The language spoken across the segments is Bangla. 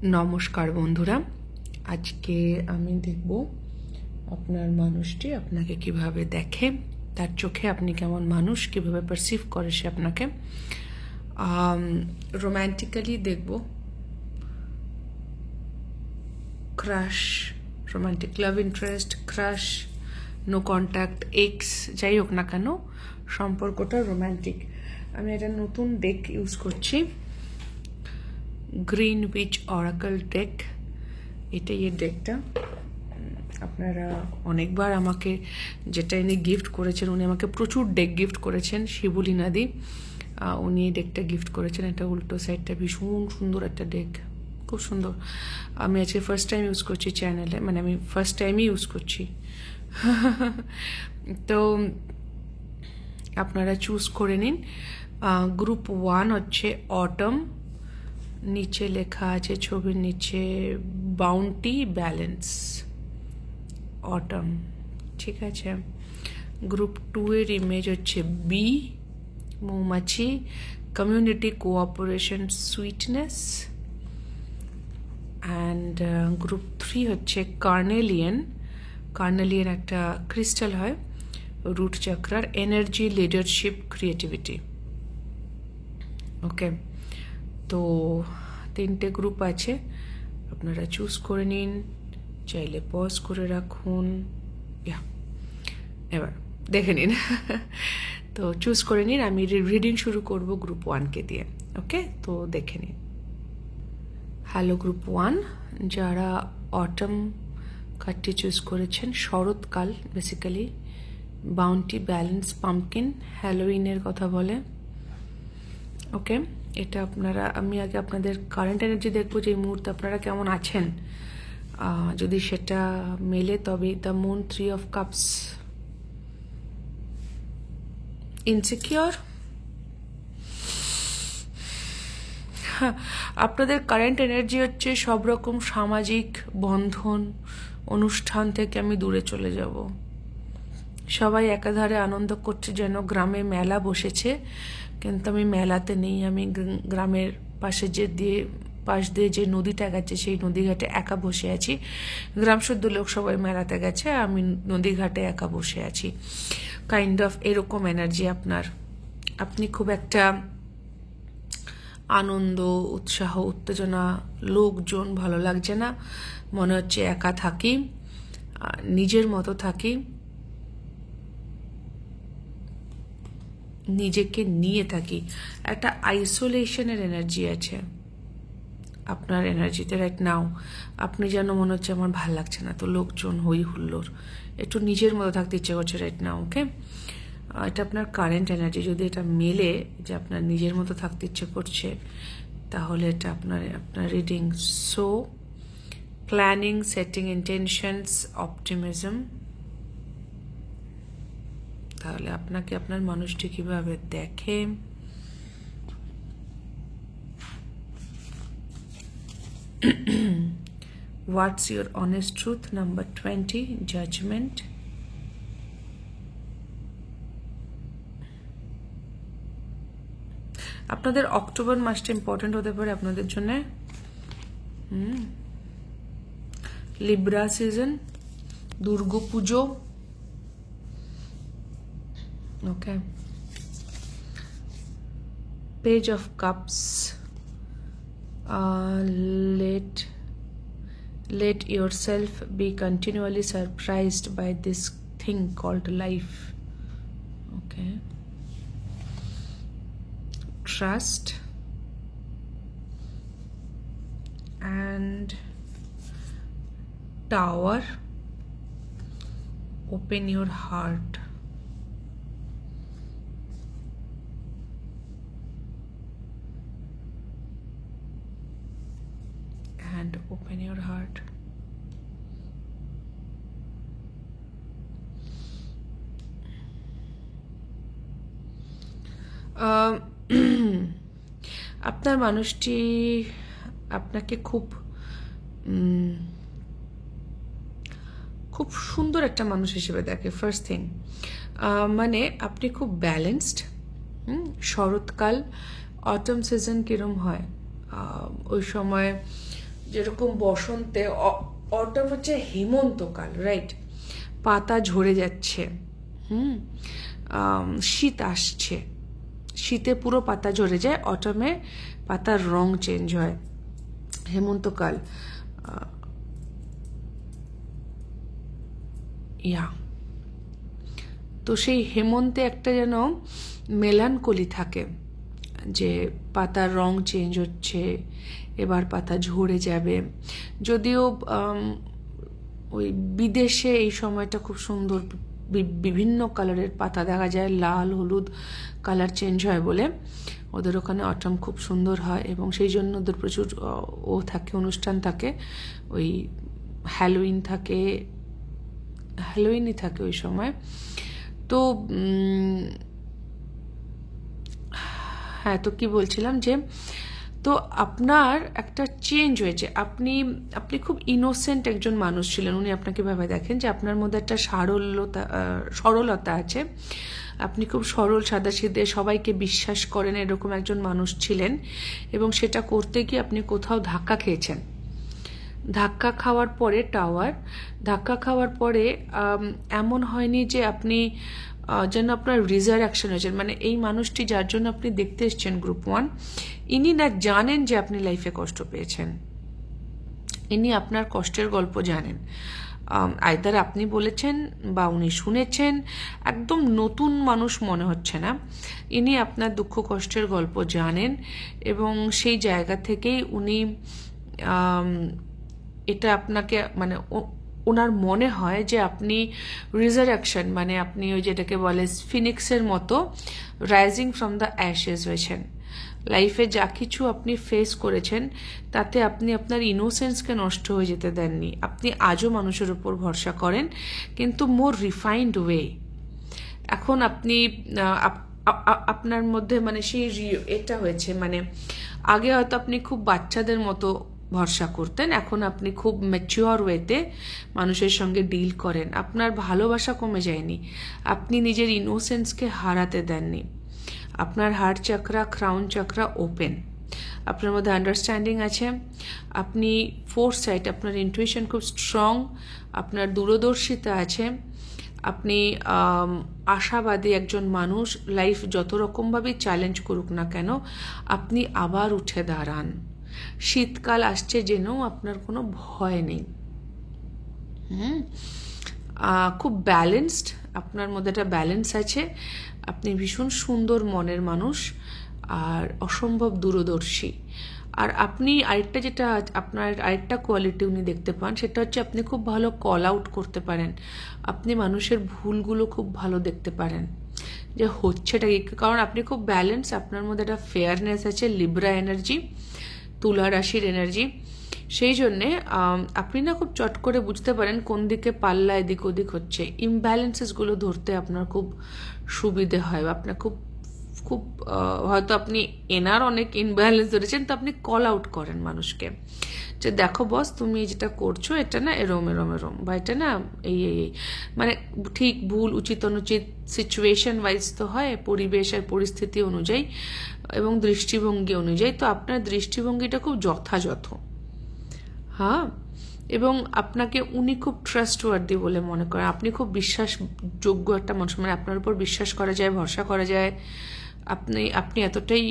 নমস্কার বন্ধুরা, আজকে আমি দেখব আপনার মানুষটি আপনাকে কিভাবে দেখে, তার চোখে আপনি কেমন মানুষ, কিভাবে পারসিভ করে সে আপনাকে। রোম্যান্টিক্যালি দেখব, crush, romantic love interest, crush, no contact, ex, যাই হোক না কেন সম্পর্কটা রোম্যান্টিক। আমি একটা নতুন ডেক ইউজ করছি, গ্রিন উইচ অরাকল ডেক। এটাই এই ডেকটা। আপনারা অনেকবার আমাকে যেটা ইনি গিফট করেছেন, উনি আমাকে প্রচুর ডেক গিফট করেছেন, শিবুলিনাদি। উনি এই ডেকটা গিফট করেছেন। এটা উল্টো সাইডটা ভীষণ সুন্দর একটা ডেক, খুব সুন্দর। আমি আজকে ফার্স্ট টাইম ইউজ করছি চ্যানেলে, মানে আমি ফার্স্ট টাইমই ইউজ করছি। তো আপনারা চুজ করে নিন। গ্রুপ 1 হচ্ছে অটম, নিচে লেখা আছে ছবির নিচে বাউন্টি ব্যালেন্স, অটম, ঠিক আছে। গ্রুপ 2 এর ইমেজ হচ্ছে বি, মৌমাছি, community cooperation, sweetness. And group 3 হচ্ছে কার্নেলিয়ান। কার্নেলিয়ান একটা ক্রিস্টাল হয় রুট চক্রার, এনার্জি, লিডারশিপ, ক্রিয়েটিভিটি। ওকে, তো 3টে গ্রুপ আছে, আপনারা চুজ করে নিন, চাইলে পজ করে রাখুন, এবার দেখে নিন। তো চুজ করে নিন, আমি রিডিং শুরু করব গ্রুপ 1কে দিয়ে। ওকে, তো দেখে নিন। হ্যালো গ্রুপ 1, যারা অটম কার্ডটি চুজ করেছেন, শরৎকাল বেসিক্যালি, বাউন্টি, ব্যালেন্স, পাম্পকিন, হ্যালোউইনের কথা বলে। ওকে, এটা আপনারা, আমি আগে আপনাদের কারেন্ট এনার্জি দেখবো যে এই মুহূর্তে আপনারা কেমন আছেন। যদি সেটা মেলে তবে the moon, 3 of cups, insecure. আপনাদের কারেন্ট এনার্জি হচ্ছে সব রকম সামাজিক বন্ধন, অনুষ্ঠান থেকে আমি দূরে চলে যাব। সবাই একাধারে আনন্দ করছে, যেন গ্রামে মেলা বসেছে, কিন্তু আমি মেলাতে নেই। আমি গ্রামের পাশ দিয়ে যে নদীটা গেছে সেই নদীঘাটে একা বসে আছি। গ্রাম শুদ্ধ লোক সবাই মেলাতে গেছে, আমি নদীঘাটে একা বসে আছি। কাইন্ড অফ এরকম এনার্জি আপনার। আপনি খুব একটা আনন্দ, উৎসাহ, উত্তেজনা, লোকজন ভালো লাগছে না, মনে হচ্ছে একা থাকি, নিজের মতো থাকি, নিজেকে নিয়ে থাকি। একটা আইসোলেশনের এনার্জি আছে আপনার এনার্জিতে রাইট নাও। আপনি যেন মনে হচ্ছে আমার ভাল লাগছে না, তো লোকজন, হই হুল্লোড়, একটু নিজের মতো থাকতে ইচ্ছে করছে রাইট নাও। ওকে, এটা আপনার কারেন্ট এনার্জি। যদি এটা মেলে যে আপনার নিজের মতো থাকতে ইচ্ছে করছে, তাহলে এটা আপনার reading. So planning, setting intentions, optimism. তাহলে আপনাকে আপনার মানুষটি কিভাবে দেখে। What's your honest truth? Number 20, judgment. আপনাদের অক্টোবর মাসটা ইম্পর্টেন্ট হতে পারে আপনাদের জন্য। Libra season, Durga Puja. Okay, page of cups, let yourself be continually surprised by this thing called life. Okay, trust, and tower, open your heart. And open your heart. আপনার মানুষটি আপনাকে খুব সুন্দর একটা মানুষ হিসেবে দেখে। ফার্স্ট থিং, মানে আপনি খুব ব্যালেন্সড। শরৎকাল, অটম সিজন কিরম হয়, ওই সময় যেরকম বসন্তে, অটম হচ্ছে হেমন্তকাল, রাইট? পাতা ঝরে যাচ্ছে, শীত আসছে, শীতে পুরো পাতা ঝরে যায়, অটমে পাতার রং চেঞ্জ হয়, হেমন্তকাল। তো সেই হেমন্তে একটা যেন মেলানকলি থাকে, যে পাতার রং চেঞ্জ হচ্ছে, এবার পাতা ঝরে যাবে। যদিও ওই বিদেশে এই সময়টা খুব সুন্দর, বিভিন্ন কালারের পাতা দেখা যায়, লাল হলুদ কালার চেঞ্জ হয় বলে ওদের ওখানে অটম খুব সুন্দর হয়, এবং সেই জন্য ওদের প্রচুর থাকে, অনুষ্ঠান থাকে, ওই হ্যালোইনই থাকে ওই সময়। তো হ্যাঁ, তো কি বলছিলাম, যে তো আপনার একটা চেঞ্জ হয়েছে, আপনি খুব ইনোসেন্ট একজন মানুষ ছিলেন। উনি আপনাকে ভাবে দেখেন যে আপনার মধ্যে একটা সরলতা আছে, আপনি খুব সরল, সাদাসিধে, সবাইকে বিশ্বাস করেন, এরকম একজন মানুষ ছিলেন। এবং সেটা করতে গিয়ে আপনি কোথাও ধাক্কা খেয়েছেন। ধাক্কা খাওয়ার পরে এমন হয়নি যে আপনি যেন আপনার রিজারেকশন হয়েছেন, মানে এই মানুষটি যার জন্য আপনি দেখতে এসছেন গ্রুপ 1, ইনি না জানেন যে আপনি লাইফে কষ্ট পেয়েছেন, ইনি আপনার কষ্টের গল্প জানেন। আইদার আপনি বলেছেন বা উনি শুনেছেন, একদম নতুন মানুষ মনে হচ্ছে না, ইনি আপনার দুঃখ কষ্টের গল্প জানেন। এবং সেই জায়গা থেকেই উনি এটা আপনাকে, মানে ওনার মনে হয় যে আপনি রিজারেকশন, মানে আপনি ওই যেটাকে বলে ফিনিক্সের মতো রাইজিং ফ্রম দ্য অ্যাশেস হয়েছেন। লাইফে যা কিছু আপনি ফেস করেছেন তাতে আপনি আপনার ইনোসেন্সকে নষ্ট হয়ে যেতে দেননি। আপনি আজও মানুষের উপর ভরসা করেন, কিন্তু মোর রিফাইন্ড ওয়ে। এখন আপনি আপনার মধ্যে মানে সেই এটা হয়েছে, মানে আগে হয়তো আপনি খুব বাচ্চাদের মতো ভরসা করতেন, এখন আপনি খুব ম্যাচিওর ওয়েতে মানুষের সঙ্গে ডিল করেন। আপনার ভালোবাসা কমে যায়নি, আপনি নিজের ইনোসেন্সকে হারাতে দেননি। আপনার হার্ট চাকরা, ক্রাউন চাকরা ওপেন, আপনার মধ্যে আন্ডারস্ট্যান্ডিং আছে, আপনি ফোরসাইট, আপনার ইনটুইশন খুব স্ট্রং, আপনার দূরদর্শিতা আছে, আপনি আশাবাদী একজন মানুষ। লাইফ যত রকমভাবেই চ্যালেঞ্জ করুক না কেন, আপনি আবার উঠে দাঁড়ান। শীতকাল আসছে জেনেও আপনার কোনো ভয় নেই। খুব ব্যালেন্সড, আপনার মধ্যে একটা ব্যালেন্স আছে, আপনি ভীষণ সুন্দর মনের মানুষ আর অসম্ভব দূরদর্শী। আর আপনি আরেকটা কোয়ালিটি উনি দেখতে পান, সেটা হচ্ছে আপনি খুব ভালো কল আউট করতে পারেন, আপনি মানুষের ভুলগুলো খুব ভালো দেখতে পারেন যে হচ্ছেটা কি, কারণ আপনি খুব ব্যালেন্স, আপনার মধ্যে একটা ফেয়ারনেস আছে, লিব্রা এনার্জি, তুলা রাশির এনার্জি। সেই জন্যে আপনি না খুব চট করে বুঝতে পারেন কোন দিকে পাল্লা এদিক ওদিক হচ্ছে, ইমব্যালেন্সেসগুলো ধরতে আপনার খুব সুবিধে হয়। আপনার খুব খুব হয়তো আপনি এনার অনেক ইমব্যালেন্স ধরেছেন, তো আপনি কল আউট করেন মানুষকে, যে দেখো বস, তুমি যেটা করছো এটা না এরম, বা এটা না এই, মানে ঠিক ভুল, উচিত অনুচিত সিচুয়েশন ওয়াইজ তো হয়, পরিবেশ আর পরিস্থিতি অনুযায়ী এবং দৃষ্টিভঙ্গি অনুযায়ী। তো আপনার দৃষ্টিভঙ্গিটা খুব যথাযথ, হ্যাঁ। এবং আপনাকে উনি খুব ট্রাস্টওয়ার্দি বলে মনে করেন, আপনি খুব বিশ্বাসযোগ্য একটা মানুষ, মানে আপনার উপর বিশ্বাস করা যায়, ভরসা করা যায়। আপনি এতটাই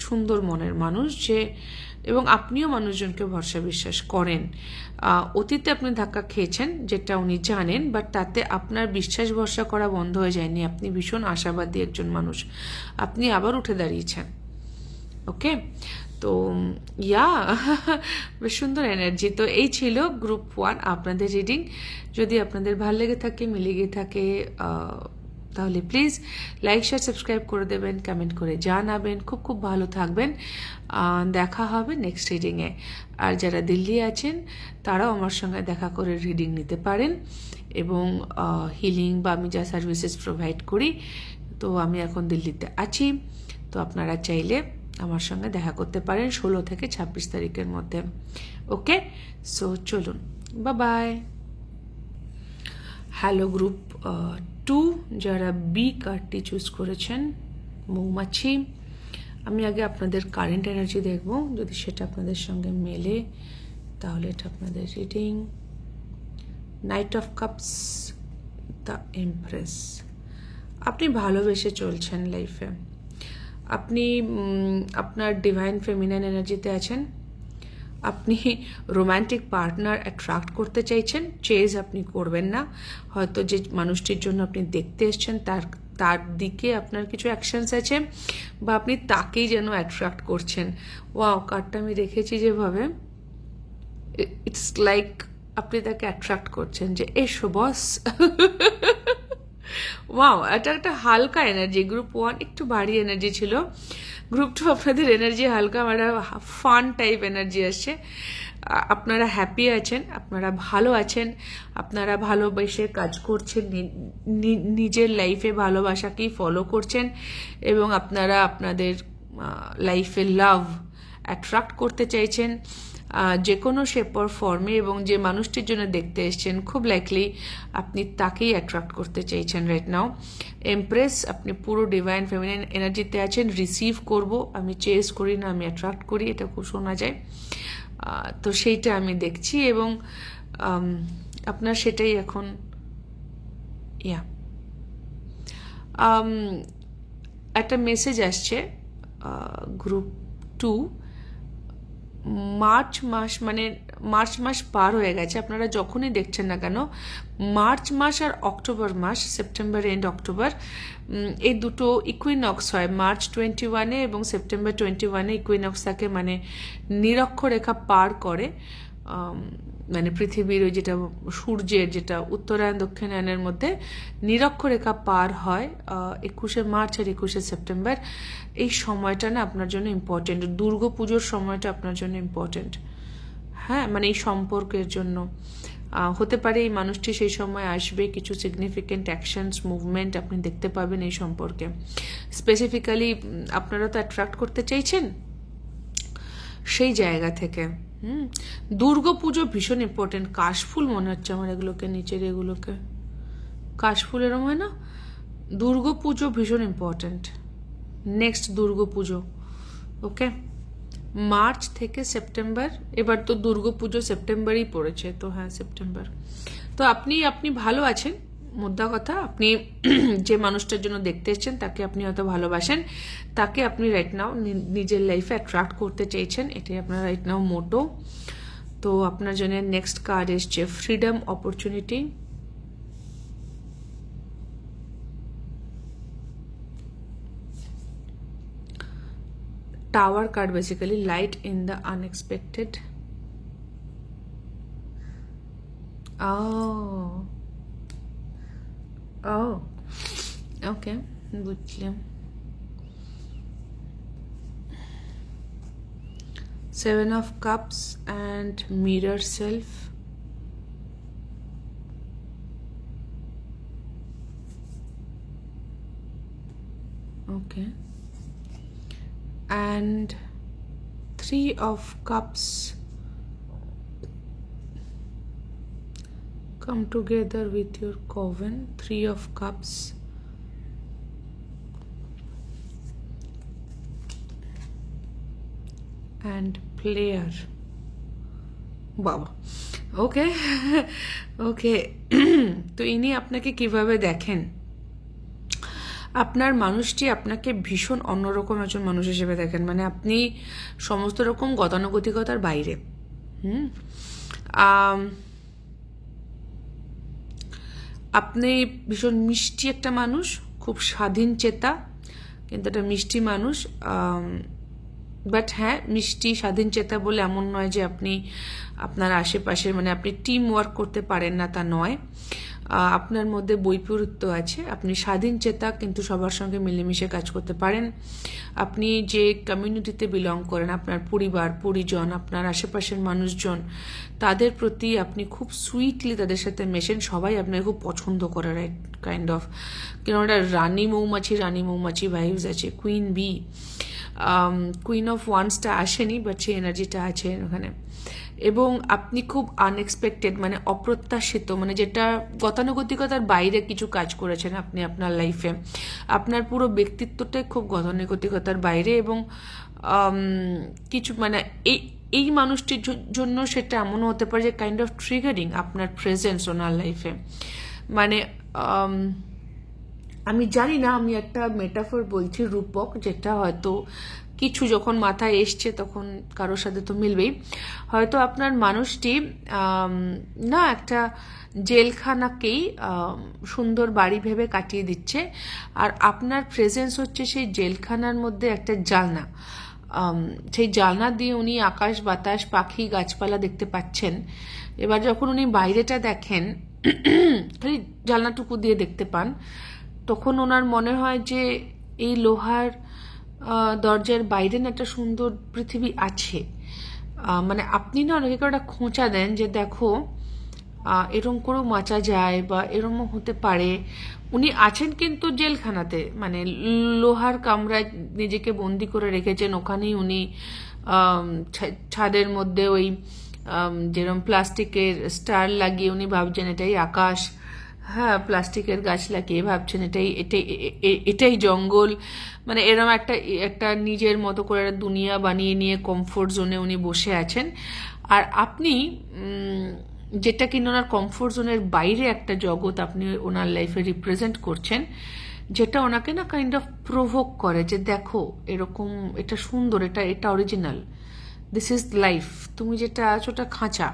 সুন্দর মনের মানুষ যে, এবং আপনিও মানুষজনকে ভরসা বিশ্বাস করেন। অতীতে আপনি ধাক্কা খেয়েছেন যেটা উনি জানেন, বাট তাতে আপনার বিশ্বাস ভরসা করা বন্ধ হয়ে যায়নি। আপনি ভীষণ আশাবাদী একজন মানুষ, আপনি আবার উঠে দাঁড়িয়েছেন। ওকে, তো বেশ সুন্দর এনার্জি। তো এই ছিল গ্রুপ 1 আপনাদের রিডিং। যদি আপনাদের ভালো লেগে থাকে, মিলে গিয়ে থাকে, তাহলে প্লিজ লাইক, শেয়ার, সাবস্ক্রাইব করে দেবেন, কমেন্ট করে জানাবেন। খুব খুব ভালো থাকবেন, দেখা হবে নেক্সট রিডিংয়ে। আর যারা দিল্লি আছেন তারাও আমার সঙ্গে দেখা করে রিডিং নিতে পারেন, এবং হিলিং বা আমি যা সার্ভিসেস প্রোভাইড করি, তো আমি এখন দিল্লিতে আছি, তো আপনারা চাইলে আমার সঙ্গে দেখা করতে পারেন 16 থেকে 26 তারিখের মধ্যে। ওকে, সো চলুন, বাই। হ্যালো গ্রুপ 2, যারা বি কার্ডটি চুজ করেছেন, মৌমাছি, আমি আগে আপনাদের কারেন্ট এনার্জি দেখব, যদি সেটা আপনাদের সঙ্গে মেলে তাহলে এটা আপনাদের reading. Night of cups, the empress. আপনি ভালোবেসে চলছেন লাইফে, আপনি আপনার ডিভাইন ফেমিনাইন এনার্জিতে আছেন, আপনি রোম্যান্টিক পার্টনার অ্যাট্রাক্ট করতে চাইছেন, চেজ আপনি করবেন না, হয়তো যে মানুষটির জন্য আপনি দেখতে এসছেন তার দিকে আপনার কিছু অ্যাকশনস আছে, বা আপনি তাকেই যেন অ্যাট্রাক্ট করছেন। ওয়াও, কার্ডটা আমি রেখেছি যেভাবে, ইটস লাইক আপনি তাকে অ্যাট্রাক্ট করছেন যে এসো বস। ওয়াও, এটা একটা হালকা এনার্জি। গ্রুপ 1 একটু ভারী এনার্জি ছিল, গ্রুপ 2 আপনাদের এনার্জি হালকা, মানে ফান টাইপ এনার্জি আসছে। আপনারা হ্যাপি আছেন, আপনারা ভালো আছেন, আপনারা ভালোবেসে কাজ করছেন, নিজের লাইফে ভালোবাসাকেই ফলো করছেন, এবং আপনারা আপনাদের লাইফে লাভ অ্যাট্রাক্ট করতে চাইছেন যে কোনো শেপ অর ফর্মে, এবং যে মানুষটির জন্য দেখতে এসছেন খুব লাইকলি আপনি তাকেই অ্যাট্রাক্ট করতে চাইছেন রাইট নাও। এমপ্রেস, আপনি পুরো ডিভাইন ফেমিনাইন এনার্জিতে আছেন। রিসিভ করব, আমি চেস করি না, আমি অ্যাট্রাক্ট করি, এটা খুব শোনা যায়। তো সেইটা আমি দেখছি, এবং আপনার সেটাই এখন একটা মেসেজ আসছে গ্রুপ 2, মার্চ মাস পার হয়ে গেছে। আপনারা যখনই দেখছেন না কেন, মার্চ মাস আর অক্টোবর মাস, সেপ্টেম্বর এন্ড অক্টোবর, এই দুটো ইকুইনক্স হয়। মার্চ 21-এ এবং সেপ্টেম্বর 21-এ ইকুইনক্স থাকে, মানে নিরক্ষরেখা পার করে, মানে পৃথিবীর ওই যেটা সূর্যের যেটা উত্তরায়ণ দক্ষিণায়নের মধ্যে নিরক্ষরেখা পার হয় 21শে মার্চ আর 21শে সেপ্টেম্বর। এই সময়টা না আপনার জন্য ইম্পর্টেন্ট, দুর্গাপুজোর সময়টা আপনার জন্য ইম্পর্টেন্ট। হ্যাঁ, মানে এই সম্পর্কের জন্য হতে পারে এই মানুষটি সেই সময় আসবে, কিছু সিগনিফিকেন্ট অ্যাকশনস মুভমেন্ট আপনি দেখতে পাবেন এই সম্পর্কে। স্পেসিফিক্যালি আপনারা তো অ্যাট্রাক্ট করতে চাইছেন সেই জায়গা থেকে। দুর্গাপুজো ভীষণ ইম্পর্টেন্ট। কাশফুল মনে হচ্ছে আমার এগুলোকে, নিচের এগুলোকে কাশফুল এরম হয় না? দুর্গাপুজো ভীষণ ইম্পর্টেন্ট। নেক্সট দুর্গাপুজো, ওকে, মার্চ থেকে সেপ্টেম্বর। এবার তো দুর্গাপুজো সেপ্টেম্বরই পড়েছে, তো হ্যাঁ সেপ্টেম্বর। তো আপনি ভালো আছেন, মুদ্রা কথা। আপনি যে মানুষটার জন্য দেখতে এসছেন তাকে আপনি হয়তো ভালোবাসেন, তাকে আপনি রাইট নাও নিজের লাইফে অ্যাট্রাক্ট করতে চাইছেন, এটাই আপনার রাইট নাও মোটো। তো আপনার জন্য নেক্সট কার্ড এসছে freedom, opportunity. Tower card, basically light in the unexpected. Oh, okay, বুঝলাম। 7 of Cups and Mirror Self. Okay. And 3 of Cups. Come together with your coven. 3 of Cups. And Player. বাবা, ওকে ওকে। তো ইনি আপনাকে কিভাবে দেখেন? আপনার মানুষটি আপনাকে ভীষণ অন্যরকম একজন মানুষ হিসেবে দেখেন, মানে আপনি সমস্ত রকম গতানুগতিকতার বাইরে। আপনি ভীষণ মিষ্টি একটা মানুষ, খুব স্বাধীন চেতা, কিন্তু একটা মিষ্টি মানুষ। বাট হ্যাঁ, মিষ্টি স্বাধীন চেতা বলে এমন নয় যে আপনি আপনার আশেপাশে, মানে আপনি টিম ওয়ার্ক করতে পারেন না, তা নয়। আপনার মধ্যে বৈপরীত্য আছে, আপনি স্বাধীন চেতা কিন্তু সবার সঙ্গে মিলেমিশে কাজ করতে পারেন। আপনি যে কমিউনিটিতে বিলং করেন, আপনার পরিবার পরিজন, আপনার আশেপাশের মানুষজন, তাদের প্রতি আপনি খুব সুইটলি তাদের সাথে মেশেন, সবাই আপনাকে খুব পছন্দ করে, রাইট কাইন্ড অফ, কেন ওটা রানী মৌমাছি ভাইবস আছে। কুইন বি, কুইন অফ ওয়ান্সটা আসেনি, বাট সেই এনার্জিটা আছে ওখানে। এবং আপনি খুব আনএক্সপেক্টেড, মানে অপ্রত্যাশিত, মানে যেটা গতানুগতিকতার বাইরে কিছু কাজ করেছেন আপনি আপনার লাইফে। আপনার পুরো ব্যক্তিত্বটাই খুব গতানুগতিকতার বাইরে, এবং কিছু মানে এই মানুষটির জন্য সেটা এমনও হতে পারে যে কাইন্ড অফ ট্রিগারিং আপনার প্রেজেন্স ওনার লাইফে। মানে আমি জানি না, আমি একটা মেটাফর বলছি, রূপক, যেটা হয়তো কিছু যখন মাথায় এসছে তখন কারোর সাথে তো মিলবেই। হয়তো আপনার মানুষটি না একটা জেলখানাকেই সুন্দর বাড়ি ভেবে কাটিয়ে দিচ্ছে, আর আপনার প্রেজেন্স হচ্ছে সেই জেলখানার মধ্যে একটা জানলা। সেই জানলা দিয়ে উনি আকাশ বাতাস পাখি গাছপালা দেখতে পাচ্ছেন। এবার যখন উনি বাইরেটা দেখেন, খালি জানলাটুকু দিয়ে দেখতে পান, তখন ওনার মনে হয় যে এই লোহার দরজার বাইরে না একটা সুন্দর পৃথিবী আছে। মানে আপনি না অনেকে একটা খোঁচা দেন যে দেখো এরম করেও বাঁচা যায় বা এরমও হতে পারে। উনি আছেন কিন্তু জেলখানাতে, মানে লোহার কামরায় নিজেকে বন্দি করে রেখেছেন। ওখানেই উনি ছাদের মধ্যে ওই যেরকম প্লাস্টিকের স্টার লাগিয়ে উনি ভাবছেন এটাই আকাশ, হ্যাঁ প্লাস্টিকের গাছ লাগিয়ে ভাবছেন এটাই এটাই এটাই জঙ্গল। মানে এরকম একটা নিজের মতো করে একটা দুনিয়া বানিয়ে নিয়ে কমফোর্ট জোনে উনি বসে আছেন। আর আপনি যেটা কিনা ওনার কমফোর্ট জোনের বাইরে একটা জগৎ আপনি ওনার লাইফে রিপ্রেজেন্ট করছেন, যেটা ওনাকে না কাইন্ড অফ প্রভোক করে যে দেখো এরকম, এটা সুন্দর, এটা অরিজিনাল, দিস ইজ লাইফ, তুমি যেটা আছো ওটা খাঁচা।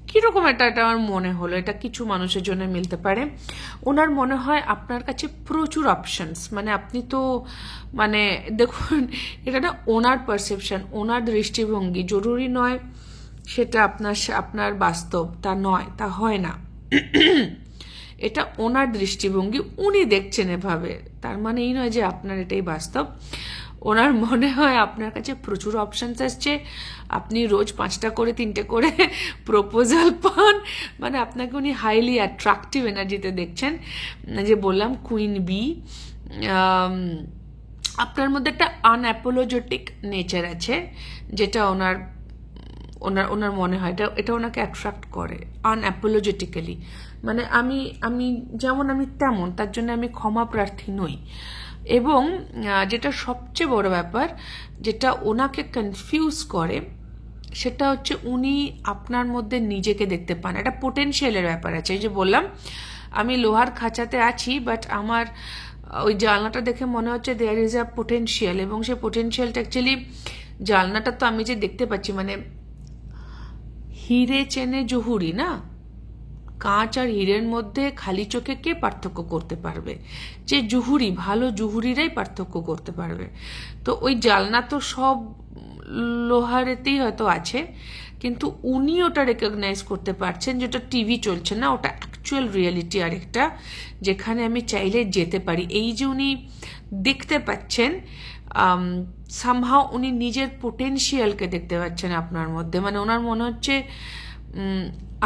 কিরকম এটা আমার মনে হলো, এটা কিছু মানুষের জন্য মিলতে পারে। ওনার মনে হয় আপনার কাছে প্রচুর অপশনস, মানে আপনি তো মানে দেখুন এটা না ওনার পারসেপশন, ওনার দৃষ্টিভঙ্গি, জরুরি নয় সেটা আপনার বাস্তব, তা নয়, তা হয় না। এটা ওনার দৃষ্টিভঙ্গি, উনি দেখছেন এভাবে, তার মানে এই নয় যে আপনার এটাই বাস্তব। ওনার মনে হয় আপনার কাছে প্রচুর অপশনস আসছে, আপনি রোজ 5টা করে 3টে করে প্রপোজাল পান, মানে আপনাকে উনি হাইলি অ্যাট্রাকটিভ এনার্জিতে দেখছেন। যে বললাম কুইন বি, আপনার মধ্যে একটা আনঅ্যাপোলজেটিক নেচার আছে, যেটা ওনার মনে হয় এটা ওনাকে অ্যাট্রাক্ট করে আনঅ্যাপোলজেটিক্যালি। মানে আমি যেমন আমি তেমন, তার জন্য আমি ক্ষমা প্রার্থী নই। এবং যেটা সবচেয়ে বড় ব্যাপার, যেটা ওনাকে কনফিউজ করে, সেটা হচ্ছে উনি আপনার মধ্যে নিজেকে দেখতে পান। একটা পোটেনশিয়ালের ব্যাপার আছে। এই যে বললাম আমি লোহার খাঁচাতে আছি, বাট আমার ওই জানলাটা দেখে মনে হচ্ছে দেয়ার ইজ আ পোটেনশিয়াল, এবং সেই পোটেনশিয়ালটা অ্যাকচুয়ালি জানলাটা তো আমি যে দেখতে পাচ্ছি, মানে হিরে চেনে জহুরি না, কাঁচ আর হীরের মধ্যে খালি চোখে কে পার্থক্য করতে পারবে? যে জুহুরি, ভালো জুহুরিরাই পার্থক্য করতে পারবে। তো ওই জানলা তো সব লোহারেতেই হয়তো আছে, কিন্তু উনি ওটা রেকগনাইজ করতে পারছেন যেটা টিভি চলছে না, ওটা অ্যাকচুয়াল রিয়েলিটি আরেকটা, যেখানে আমি চাইলে যেতে পারি। এই যে উনি দেখতে পাচ্ছেন, সামহাও উনি নিজের পোটেনশিয়ালকে দেখতে পাচ্ছেন আপনার মধ্যে। মানে ওনার মনে হচ্ছে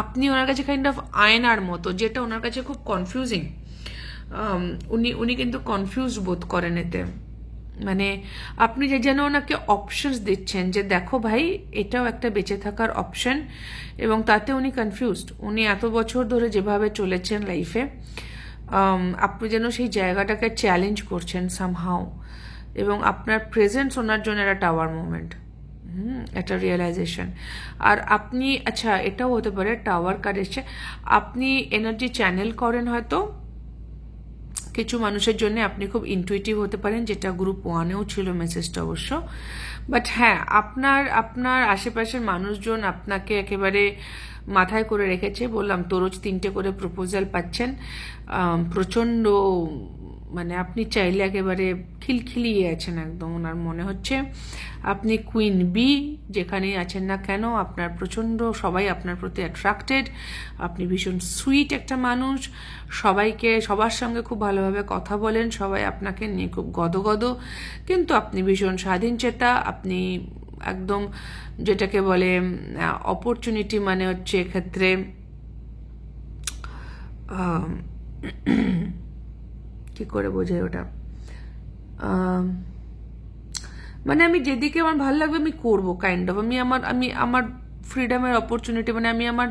আপনি ওনার কাছে কাইন্ড অফ আয়নার মতো, যেটা ওনার কাছে খুব কনফিউজিং। উনি কিন্তু কনফিউজ বোধ করেন এতে। মানে আপনি যেন ওনাকে অপশনস দিচ্ছেন যে দেখো ভাই এটাও একটা বেঁচে থাকার অপশন, এবং তাতে উনি কনফিউজড। উনি এত বছর ধরে যেভাবে চলেছেন লাইফে, আপনি যেন সেই জায়গাটাকে চ্যালেঞ্জ করছেন সামহাও, এবং আপনার প্রেজেন্স ওনার জন্য একটা টাওয়ার মুভমেন্ট, একটা রিয়েলাইজেশন। আর আপনি, আচ্ছা এটাও হতে পারে টাওয়ার কার্ড এসছে, আপনি এনার্জি চ্যানেল করেন হয়তো কিছু মানুষের জন্য, আপনি খুব ইনটুইটিভ হতে পারেন, যেটা গ্রুপ 1-এও ছিল মেসেজটা অবশ্য। বাট হ্যাঁ, আপনার আশেপাশের মানুষজন আপনাকে একেবারে মাথায় করে রেখেছে। বললাম তো রোজ 3টে করে প্রপোজাল পাচ্ছেন, প্রচণ্ড, মানে আপনি চাইলে একেবারে খিলখিলিয়ে আছেন একদম। ওনার মনে হচ্ছে আপনি কুইন বি, যেখানেই আছেন না কেন আপনার প্রচণ্ড, সবাই আপনার প্রতি অ্যাট্রাক্টেড। আপনি ভীষণ সুইট একটা মানুষ, সবার সঙ্গে খুব ভালোভাবে কথা বলেন, সবাই আপনাকে নিয়ে খুব গদগদ, কিন্তু আপনি ভীষণ স্বাধীনচেতা। আপনি একদম যেটাকে বলে অপরচুনিটি, মানে হচ্ছে এক্ষেত্রে কি করে বোঝাই ওটা, মানে আমি যেদিকে আমার ভালো লাগবে আমি করবো কাইন্ড অফ, আমি আমার ফ্রিডমের অপরচুনিটি, মানে আমি আমার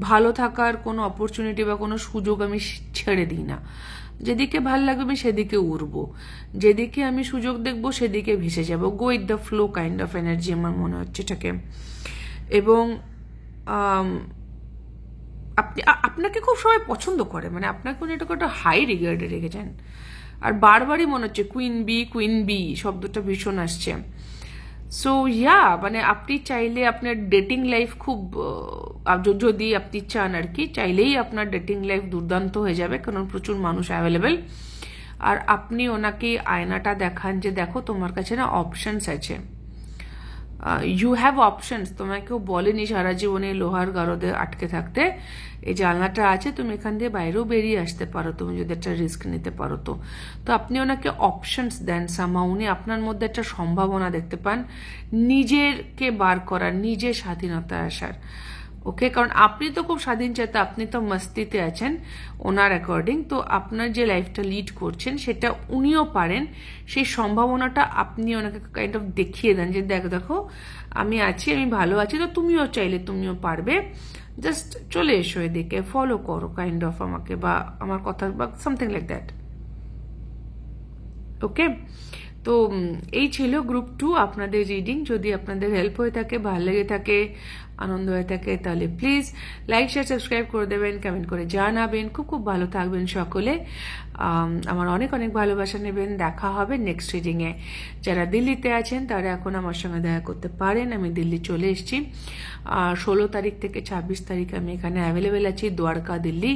ভালো থাকার কোনো অপরচুনিটি বা কোনো সুযোগ আমি ছেড়ে দিই না। যেদিকে ভাল লাগবে আমি সেদিকে উড়বো, যেদিকে আমি সুযোগ দেখবো সেদিকে ভেসে যাব, go with the flow kind of energy আমার মনে হচ্ছে এটাকে। এবং আপনি আপনাকে খুব সবাই পছন্দ করে, মানে আপনাকে উনি এটাকে একটা হাই রিগার্ডে রেখেছেন। আর বারবারই মনে হচ্ছে কুইন বি শব্দটা ভীষণ আসছে। সো ইয়া, মানে আপনি চাইলে আপনার ডেটিং লাইফ খুব, যদি আপনি চান আর কি, চাইলেই আপনার ডেটিং লাইফ দুর্দান্ত হয়ে যাবে, কারণ প্রচুর মানুষ অ্যাভেলেবেল। আর আপনি ওনাকে আয়নাটা দেখান যে দেখো তোমার কাছে না অপশনস আছে, ইউ হ্যাভ অপশনস। তোমায় কেউ বলেনি সারা জীবনে লোহার গারদে আটকে থাকতে, এই জানলাটা আছে, তুমি এখান দিয়ে বাইরেও বেরিয়ে আসতে পারো তুমি যদি একটা রিস্ক নিতে পারো। তো আপনি ওনাকে অপশনস দেন সামা, উনি আপনার মধ্যে একটা সম্ভাবনা দেখতে পান নিজেরকে বার করার, নিজের স্বাধীনতা আসার। ওকে, কারণ আপনি তো খুব স্বাধীন চেতা, আপনি তো মস্তিতে আছেন ওনার অ্যাকর্ডিং। তো আপনার যে লাইফটা লিড করছেন সেটা উনিও পারেন, সেই সম্ভাবনাটা আপনি ওনাকে কাইন্ড অফ দেখিয়ে দেন যে দেখো আমি আছি, আমি ভালো আছি, তো তুমিও চাইলে তুমিও পারবে, জাস্ট চলে এসো এদিকে, ফলো করো কাইন্ড অফ আমাকে বা আমার কথা বা সামথিং লাইক দ্যাট। ওকে, তো এই ছিল গ্রুপ 2 আপনাদের রিডিং। যদি আপনাদের হেল্প হয়ে থাকে, ভালো লেগে থাকে, আনন্দ হয়ে থাকে, তাহলে প্লিজ লাইক শেয়ার সাবস্ক্রাইব করে দেবেন, কমেন্ট করে জানাবেন। খুব খুব ভালো থাকবেন সকলে, আমার অনেক অনেক ভালোবাসা নেবেন। দেখা হবে নেক্সট রিডিংয়ে। যারা দিল্লিতে আছেন তারা এখন আমার সঙ্গে দেখা করতে পারেন, আমি দিল্লি চলে এসেছি। 16 তারিখ থেকে 26 তারিখ আমি এখানে অ্যাভেলেবেল আছি, দ্বারকা দিল্লি।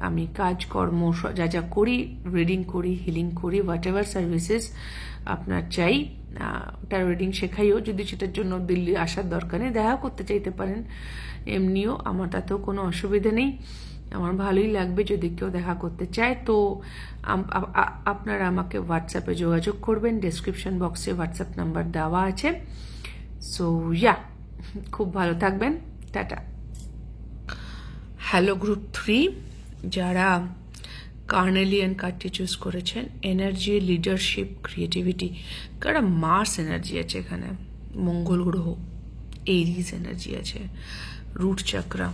আমি কাজকর্ম যা যা করি, রিডিং করি, হিলিং করি, হোয়াট এভার সার্ভিসেস আপনার চাই, ওটা রিডিং শেখাইও। যদি সেটার জন্য দিল্লি আসার দরকার নেই, দেখা করতে চাইতে পারেন এমনিও, আমার তাতেও কোনো অসুবিধা নেই। আমার ভালোই লাগবে যদি কেউ দেখা করতে চায়। তো আপনারা আমাকে হোয়াটসঅ্যাপে যোগাযোগ করবেন, ডেসক্রিপশন বক্সে হোয়াটসঅ্যাপ নাম্বার দেওয়া আছে। সো ইয়া, খুব ভালো থাকবেন, টাটা। হ্যালো গ্রুপ 3, যারা কার্নেলিয়ান কার্ডটি চুজ করেছেন, এনার্জি, লিডারশিপ, ক্রিয়েটিভিটি, কারণ মার্স এনার্জি আছে এখানে, মঙ্গল গ্রহ, এরিজ এনার্জি আছে, রুট চক্রা,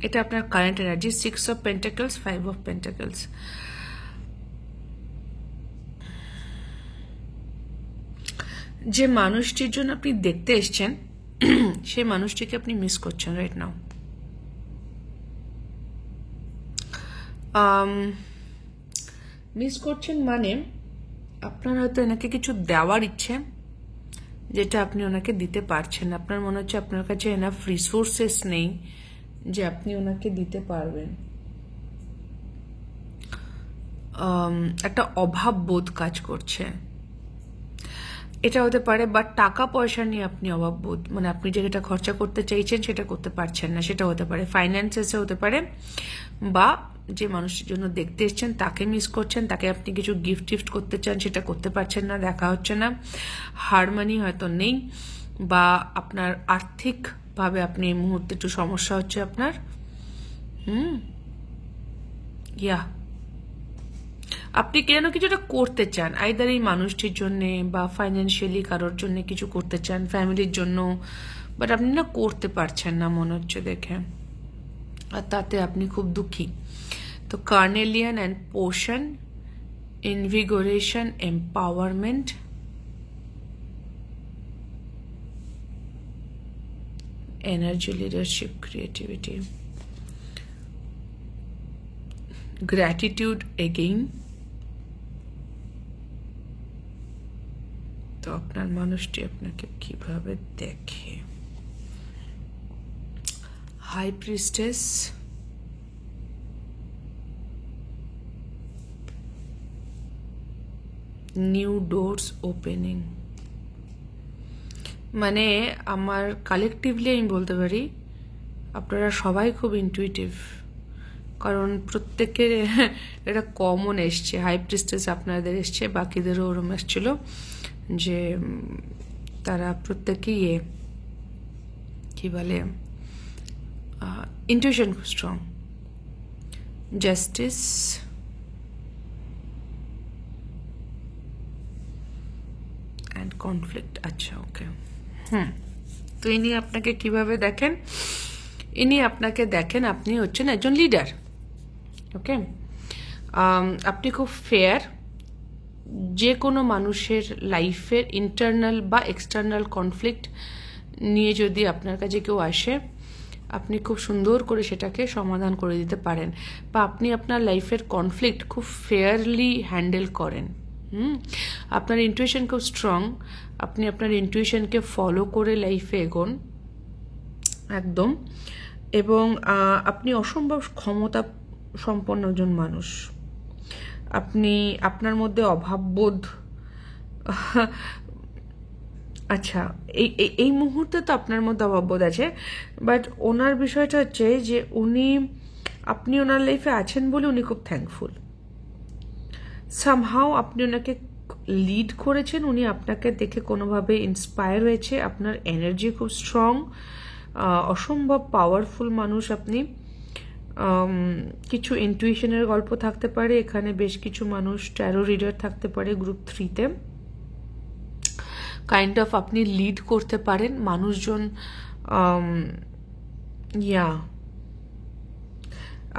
এটা আপনার current energy. 6 of pentacles, 5 of pentacles. যে মানুষটির জন্য আপনি দেখতে এসছেন সেই মানুষটিকে আপনি মিস করছেন রাইট নাও। মিস করছেন মানে আপনার হয়তো এনাকে কিছু দেওয়ার ইচ্ছে যেটা আপনি ওনাকে দিতে পারছেন। আপনার মনে হচ্ছে আপনার কাছে এনাফ রিসোর্সেস নেই যে আপনি ওনাকে দিতে পারবেন, একটা অভাব বোধ কাজ করছে, এটা হতে পারে। বা টাকা পয়সা নিয়ে আপনি অভাব বোধ, মানে আপনি যেটা খরচা করতে চাইছেন সেটা করতে পারছেন না, সেটা হতে পারে। ফাইন্যান্সেসে হতে পারে, বা যে মানুষের জন্য দেখতে এসছেন তাকে মিস করছেন, তাকে আপনি কিছু গিফট করতে চান, সেটা করতে পারছেন না, দেখা হচ্ছে না। হারমানি হয়তো নেই, বা আপনার আর্থিকভাবে আপনি এই মুহূর্তে একটু সমস্যা হচ্ছে আপনার। ইয়া, আপনি কেন কিছুটা করতে চান, আইদার এই মানুষটির জন্য বা ফাইন্যান্সিয়ালি কারোর জন্য কিছু করতে চান, ফ্যামিলির জন্য, বাট আপনি না করতে পারছেন না মনে হচ্ছে দেখে, আর তাতে আপনি খুব দুঃখী। তো কার্নেলিয়ান অ্যান্ড পোষণ, invigoration, empowerment, energy, leadership, creativity, gratitude again. তো আপনার মানুষটি আপনাকে কিভাবে দেখে, high priestess, new doors opening. মানে আমার কালেকটিভলি আমি বলতে পারি আপনারা সবাই খুব ইনটুইটিভ, কারণ প্রত্যেকের এটা কমন এসছে। হাই প্রিস্টেস আপনাদের এসছে, বাকিদেরও ওরম এসছিল যে তারা প্রত্যেকেই কি বলে ইনটিউশন খুব স্ট্রং। Justice, and conflict. আচ্ছা, ওকে। তো ইনি আপনাকে কিভাবে দেখেন? ইনি আপনাকে দেখেন আপনি হচ্ছেন একজন লিডার। ওকে, আপনি খুব ফেয়ার, যে কোনো মানুষের লাইফের ইন্টারনাল বা এক্সটার্নাল কনফ্লিক্ট নিয়ে যদি আপনার কাছে কেউ আসে, আপনি খুব সুন্দর করে সেটাকে সমাধান করে দিতে পারেন, বা আপনি আপনার লাইফের কনফ্লিক্ট খুব ফেয়ারলি হ্যান্ডেল করেন। আপনার ইন্টুইশন খুব স্ট্রং, আপনি আপনার ইন্টুইশনকে ফলো করে লাইফে এগোন একদম। এবং আপনি অসম্ভব ক্ষমতা সম্পন্ন একজন মানুষ। আপনি আপনার মধ্যে অভাববোধ, আচ্ছা এই মুহূর্তে তো আপনার মধ্যে অভাববোধ আছে, বাট ওনার বিষয়টা হচ্ছে যে আপনি ওনার লাইফে আছেন বলে উনি খুব থ্যাঙ্কফুল। সামহাও আপনি ওনাকে লিড করেছেন, উনি আপনাকে দেখে কোনোভাবে ইন্সপায়ার হয়েছে, আপনার এনার্জি খুব স্ট্রং, অসম্ভব পাওয়ারফুল মানুষ আপনি। কিছু ইন্টুইশনের গল্প থাকতে পারে এখানে, বেশ কিছু মানুষ ট্যারো রিডার থাকতে পারে গ্রুপ 3-তে। কাইন্ড অফ আপনি লিড করতে পারেন মানুষজন,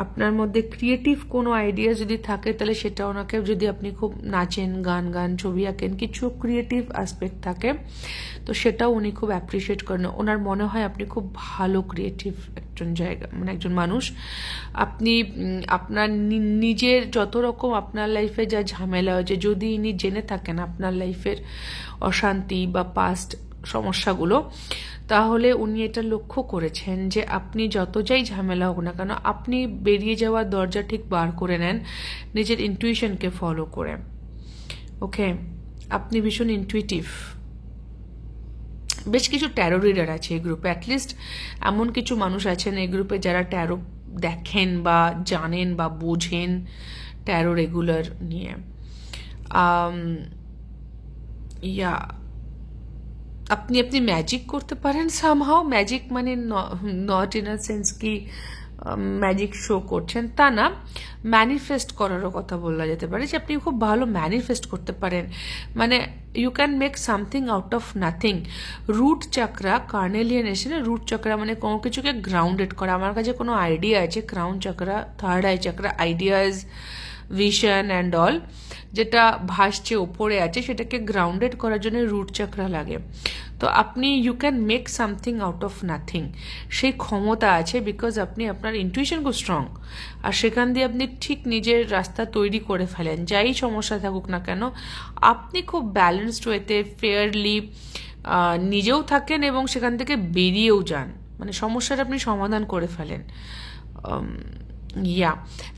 আপনার মধ্যে ক্রিয়েটিভ কোনো আইডিয়া যদি থাকে তাহলে সেটা ওনাকে, যদি আপনি খুব নাচেন, গান, ছবি আঁকেন, কিছু ক্রিয়েটিভ অ্যাসপেক্ট থাকে তো সেটাও উনি খুব অ্যাপ্রিসিয়েট করেন। ওনার মনে হয় আপনি খুব ভালো ক্রিয়েটিভ একজন মানুষ। আপনি আপনার নিজের যত রকম আপনার লাইফে যা ঝামেলা হয়েছে, যদি ইনি জেনে থাকেন আপনার লাইফের অশান্তি বা পাস্ট সমস্যাগুলো, তাহলে উনি এটা লক্ষ্য করেছেন যে আপনি যত যাই ঝামেলা হোক না কেন, আপনি বেরিয়ে যাওয়ার দরজা ঠিক বার করে নেন নিজের ইন্টুইশনকে ফলো করে। ওকে, আপনি ভীষণ ইন্টুইটিভ। বেশ কিছু ট্যারো রিডার আছে এই গ্রুপে, অ্যাটলিস্ট এমন কিছু মানুষ আছেন এই গ্রুপে যারা ট্যারো দেখেন বা জানেন বা বোঝেন ট্যারো রেগুলার নিয়ে। আপনি ম্যাজিক করতে পারেন সামহাও। ম্যাজিক মানে নট ইন আ সেন্স কি ম্যাজিক শো করছেন তা না, ম্যানিফেস্ট করারও কথা বলা যেতে পারে, যে আপনি খুব ভালো ম্যানিফেস্ট করতে পারেন। মানে you can make something out of nothing. Root chakra, carnelian এসে না, রুট চাকরা মানে কোনো কিছুকে গ্রাউন্ডেড করা। আমার কাছে কোনো আইডিয়া আছে, crown চাকরা, third eye চাকরা, ideas, vision and all, যেটা ভাসছে ওপরে আছে, সেটাকে গ্রাউন্ডেড করার জন্য রুট চাকরা লাগে। তো আপনি you can make something out of nothing, সেই ক্ষমতা আছে, বিকজ আপনি আপনার ইন্টুইশন খুব স্ট্রং, আর সেখান দিয়ে আপনি ঠিক নিজের রাস্তা তৈরি করে ফেলেন। যাই সমস্যা থাকুক না কেন, আপনি খুব ব্যালেন্সড ওয়েতে ফেয়ারলি নিজেও থাকেন এবং সেখান থেকে বেরিয়েও যান, মানে সমস্যাটা আপনি সমাধান করে ফেলেন।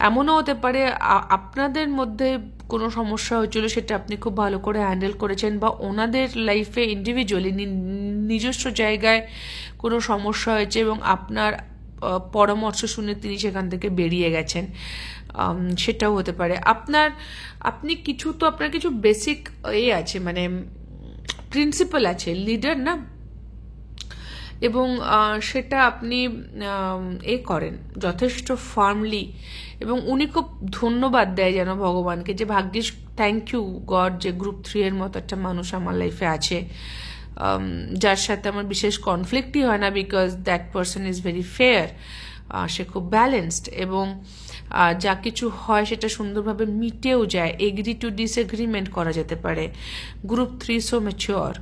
এমনও হতে পারে আপনাদের মধ্যে কোনো সমস্যা হয়েছিল, সেটা আপনি খুব ভালো করে হ্যান্ডেল করেছেন, বা ওনাদের লাইফে ইন্ডিভিজুয়ালি নিজস্ব জায়গায় কোনো সমস্যা হয়েছে এবং আপনার পরামর্শ শুনে তিনি সেখান থেকে বেরিয়ে গেছেন, সেটাও হতে পারে। আপনার কিছু বেসিক আছে, মানে প্রিন্সিপাল আছে, লিডার না, এবং সেটা আপনি করেন যথেষ্ট ফার্মলি, এবং উনি খুব ধন্যবাদ দেয় যেন ভগবানকে, যে ভাগ্যিস, থ্যাংক ইউ গড, যে গ্রুপ 3 এর মতো একটা মানুষ আমার লাইফে আছে, যার সাথে আমার বিশেষ কনফ্লিক্টই হয় না, because that person is very fair, সে খুব ব্যালেন্সড, এবং যা কিছু হয় সেটা সুন্দরভাবে মিটেও যায়, এগ্রি টু ডিসএগ্রিমেন্ট করা যেতে পারে। গ্রুপ 3 সো ম্যাচিওর,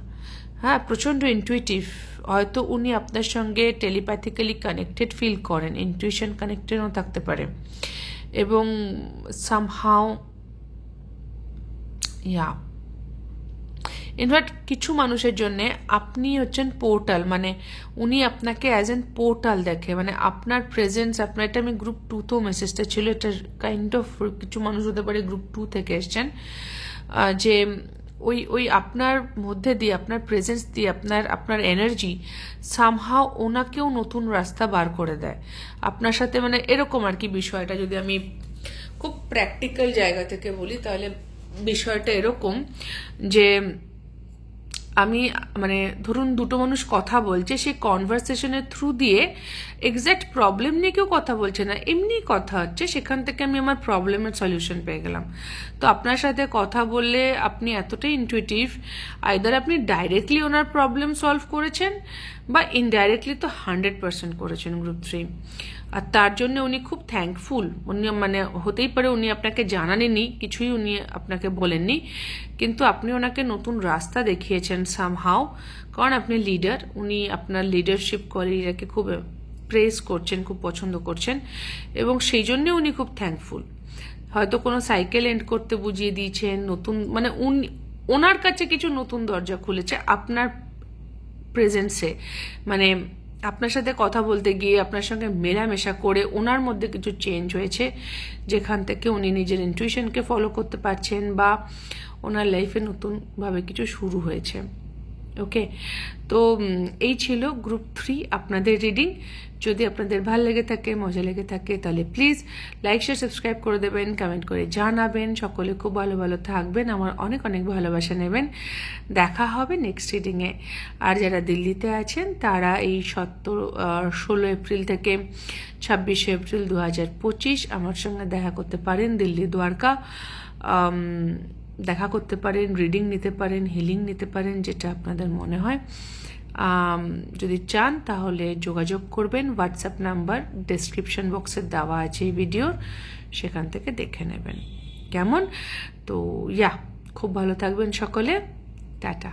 হ্যাঁ, প্রচণ্ড ইন্টুইটিভ। হয়তো উনি আপনার সঙ্গে টেলিপ্যাথিক্যালি কানেক্টেড ফিল করেন, ইন্টুইশন কানেক্টেডও থাকতে পারে, এবং সামহাও ইনফ্যাক্ট কিছু মানুষের জন্য আপনি হচ্ছেন পোর্টাল, মানে উনি আপনাকে অ্যাজ এন পোর্টাল দেখে, মানে আপনার প্রেজেন্স, আপনার, এটা আমি গ্রুপ 2তেও মেসেজটা ছিল, এটা কাইন্ড অফ কিছু মানুষ হতে পারে গ্রুপ 2 থেকে এসছেন, যে ওই আপনার মধ্যে দিয়ে, আপনার প্রেজেন্স দিয়ে, আপনার এনার্জি সামহাও ওনাকেও নতুন রাস্তা বার করে দেয় আপনার সাথে, মানে এরকম আর কি বিষয়টা। যদি আমি খুব প্র্যাকটিক্যাল জায়গা থেকে বলি, তাহলে বিষয়টা এরকম যে আমি, মানে ধরুন দুটো মানুষ কথা বলছে, সেই কনভারসেশনের থ্রু দিয়ে এক্স্যাক্ট প্রবলেম নিয়ে কেউ কথা বলছে না, এমনি কথা হচ্ছে, সেখান থেকে আমি আমার প্রবলেমের সলিউশন পেয়ে গেলাম। তো আপনার সাথে কথা বললে আপনি এতটাই ইন্টুইটিভ, আইদার আপনি ডাইরেক্টলি ওনার প্রবলেম সলভ করেছেন, বা ইনডাইরেক্টলি তো 100% করেছেন গ্রুপ 3, আর তার জন্য উনি খুব থ্যাঙ্কফুল। উনি মানে হতেই পারে উনি আপনাকে জানাননি, কিছুই উনি আপনাকে বলেননি, কিন্তু আপনি ওনাকে নতুন রাস্তা দেখিয়েছেন সামহাও, কারণ আপনি লিডার, উনি আপনার লিডারশিপ কোয়ালিটিটাকে খুব প্রেজ করছেন, খুব পছন্দ করছেন, এবং সেই জন্যে উনি খুব থ্যাঙ্কফুল। হয়তো কোনো সাইকেল এন্ড করতে বুঝিয়ে দিয়েছেন, নতুন মানে ওনার কাছে কিছু নতুন দরজা খুলেছে আপনার প্রেজেন্সে, মানে আপনার সাথে কথা বলতে গিয়ে, আপনার সঙ্গে মেলামেশা করে ওনার মধ্যে কিছু চেঞ্জ হয়েছে, যেখান থেকে উনি নিজের ইনটুইশনকে ফলো করতে পারছেন, বা ওনার লাইফে নতুনভাবে কিছু শুরু হয়েছে। ওকে, তো এই ছিল গ্রুপ 3 আপনাদের রিডিং। যদি আপনাদের ভালো লেগে থাকে, মজা লেগে থাকে, তাহলে প্লিজ লাইক শেয়ার সাবস্ক্রাইব করে দেবেন, কমেন্ট করে জানাবেন। সকলে খুব ভালো ভালো থাকবেন, আমার অনেক অনেক ভালোবাসা নেবেন। দেখা হবে নেক্সট রিডিংয়ে। আর যারা দিল্লিতে আছেন তারা এই 16 এপ্রিল থেকে 26 এপ্রিল 2025 আমার সঙ্গে দেখা করতে পারেন, দিল্লি দ্বারকা দেখা করতে পারেন, রিডিং নিতে পারেন, হিলিং নিতে পারেন, যেটা আপনাদের মনে হয়। যদি চান তাহলে যোগাযোগ করবেন, হোয়াটসঅ্যাপ নাম্বার ডেসক্রিপশন বক্সে দেওয়া আছে এই ভিডিওর, সেখান থেকে দেখে নেবেন। কেমন? তো খুব ভালো থাকবেন সকলে, টাটা।